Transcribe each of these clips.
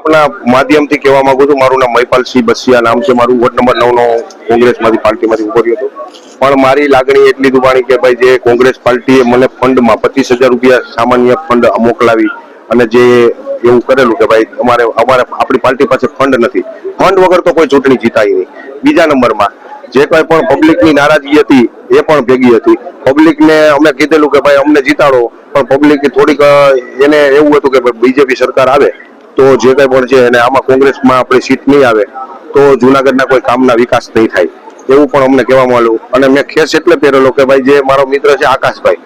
આપના માધ્યમથી કહેવા માંગુ છું, મારું નામ મહિપાલસિંહ બસિયા નામ છે મારું, વોર્ડ નંબર 9 નો કોંગ્રેસમાંથી પાર્ટીમાંથી ઉભો રહ્યો હતો. પણ મારી લાગણી એટલી દુબાણી કે ભાઈ જે કોંગ્રેસ પાર્ટીએ મને ફંડમાં 25,000 રૂપિયા સામાન્ય ફંડ મોકલાવી અને જે એવું કરેલું કે ભાઈ અમારે આપણી પાર્ટી પાસે ફંડ નથી, ફંડ વગર તો કોઈ ચૂંટણી જીતાય નહીં. બીજા નંબરમાં જે કોઈ પણ પબ્લિકની નારાજગી હતી એ પણ ભેગી હતી. પબ્લિકને અમે કીધેલું કે ભાઈ અમને જીતાડો, પણ પબ્લિક થોડીક એને એવું હતું કે બીજેપી સરકાર આવે તો જે કંઈ પણ છે અને આમાં કોંગ્રેસમાં આપણી સીટ નહીં આવે તો જુનાગઢના કોઈ કામના વિકાસ નહીં થાય એવું પણ અમને કહેવામાં આવ્યું. અને મેં ખેસ એટલે પહેરેલો કે ભાઈ જે મારો મિત્ર છે આકાશભાઈ,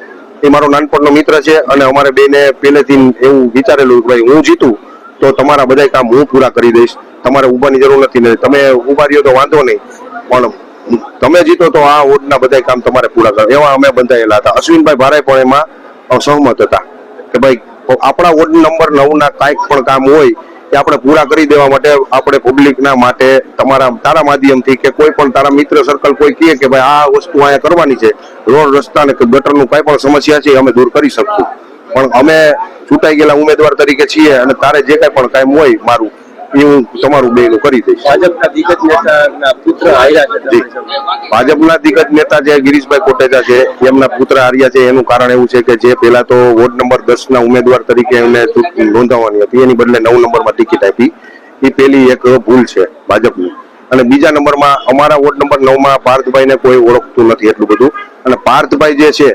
એ મારો નાનપણનો મિત્ર છે અને અમારે બેને પહેલેથી એવું વિચારેલું કે ભાઈ હું જીતું તો તમારા બધા કામ હું પૂરા કરી દઈશ, તમારે ઉભાની જરૂર નથી ને તમે ઉભા રહ્યો તો વાંધો નહીં, પણ તમે જીતો તો આ વોર્ડના બધા કામ તમારે પૂરા કરવા, એવા અમે બંધાયેલા હતા. અશ્વિનભાઈ ભારાઈ પણ એમાં સહમત હતા કે ભાઈ આપણા વોર્ડ નંબર 9 ના કાંઈક પણ કામ હોય એ આપણે પૂરા કરી દેવા માટે આપણે પબ્લિકના માટે તારા માધ્યમથી કે કોઈ પણ તારા મિત્ર સર્કલ કોઈ કહે કે ભાઈ આ વસ્તુ અહીંયા કરવાની છે, રોડ રસ્તા ને ગટરનું કાંઈ પણ સમસ્યા છે અમે દૂર કરી શકશું, પણ અમે ચૂંટાઈ ગયેલા ઉમેદવાર તરીકે છીએ અને તારે જે કાંઈ પણ કામ હોય મારું એ હું તમારું બેનું કરી દઈશ. ભાજપના દિગ્ગજ નેતાના પુત્ર હાર્યા છે. ભાજપના દિગ્ગજ નેતા જે ગિરીશભાઈ કોટેચા છે એમના પુત્ર હાર્યા છે એનું કારણ એવું છે કે જે પહેલા તો વોર્ડ નંબર 10 ના ઉમેદવાર તરીકે એમને નોંધાવવાની હતી, એની બદલે 9 નંબરમાં ટિકિટ આપી, એ પેલી એક ભૂલ છે ભાજપની. અને બીજા નંબરમાં અમારા વોર્ડ નંબર 9 માં પાર્થભાઈને કોઈ ઓળખતું નથી એટલું બધું, અને પાર્થભાઈ જે છે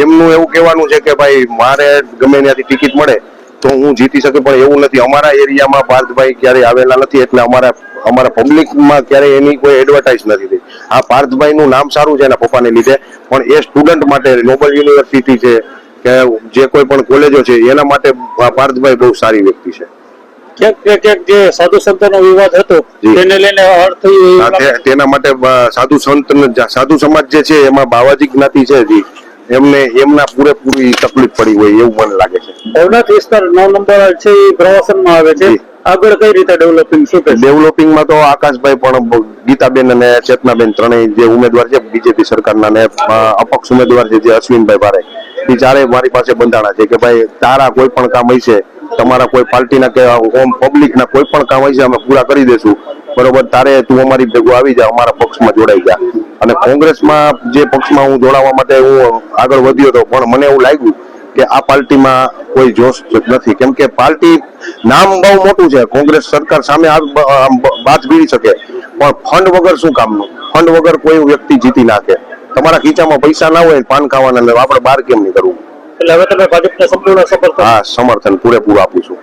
એમનું એવું કહેવાનું છે કે ભાઈ મારે ગમે ત્યાંથી ટિકિટ મળે તો હું જીતી શકું, પણ એવું નથી. અમારા એરિયામાં પાર્થભાઈ ક્યારેય આવેલા નથી એટલે અમારા પબ્લિકમાં ક્યારેય એની કોઈ એડવર્ટાઇઝ નથી થઈ. આ પાર્થભાઈનું નામ સારું છે એના પપ્પાને લીધે, પણ એ સ્ટુડન્ટ માટે નોબલ યુનિવર્સિટી છે કે જે કોઈ પણ કોલેજો છે એના માટે પાર્થભાઈ બહુ સારી વ્યક્તિ છે. ક્યાંક જે સાધુ સંતોનો વિવાદ હતો તેને લઈને તેના માટે સાધુ સમાજ જે છે એમાં બાવાજી જ્ઞાતિ છે એમના પૂરેપૂરી તકલીફ પડી હોય એવું મને લાગે છે. ભવનાથ વિસ્તાર 9 નંબર છે એ પ્રવાસનમાં આવે છે, આગળ કઈ રીતે ડેવલપિંગ શું કે ડેવલપિંગમાં તો આકાશભાઈ પણ ગીતાબેન અને ચેતનાબેન ત્રણેય જે ઉમેદવાર છે બીજેપી સરકારના ને અપક્ષ ઉમેદવાર છે જે અશ્વિનભાઈ ભારે, એ ચારે મારી પાસે બંધાણા છે કે ભાઈ તારા કોઈ પણ કામ હશે, તમારા કોઈ પાર્ટીના કે હોમ પબ્લિકના કોઈ પણ કામ હશે અમે પૂરા કરી દેશું, બરોબર, તારે તું અમારી ભેગું આવી જા, અમારા પક્ષમાં જોડાઈ જા. અને કોંગ્રેસમાં જે પક્ષમાં હું જોડાવા માટે હું આગળ વધ્યો હતો પણ મને એવું લાગ્યું કે આ પાર્ટીમાં કોઈ જોશ નથી, કેમ કે પાર્ટી નામ બહુ મોટું છે, કોંગ્રેસ સરકાર સામે બાથ ભીડી શકે, પણ ફંડ વગર શું કામનું? ફંડ વગર કોઈ વ્યક્તિ જીતી નાખે. તમારા ખીચામાં પૈસા ના હોય પાન ખાવાના, આપણે બહાર કેમ નહીં કરવું? એટલે હવે તમે ભાજપને સંપૂર્ણ સમર્થન? હા, સમર્થન પૂરેપૂરું આપું છું.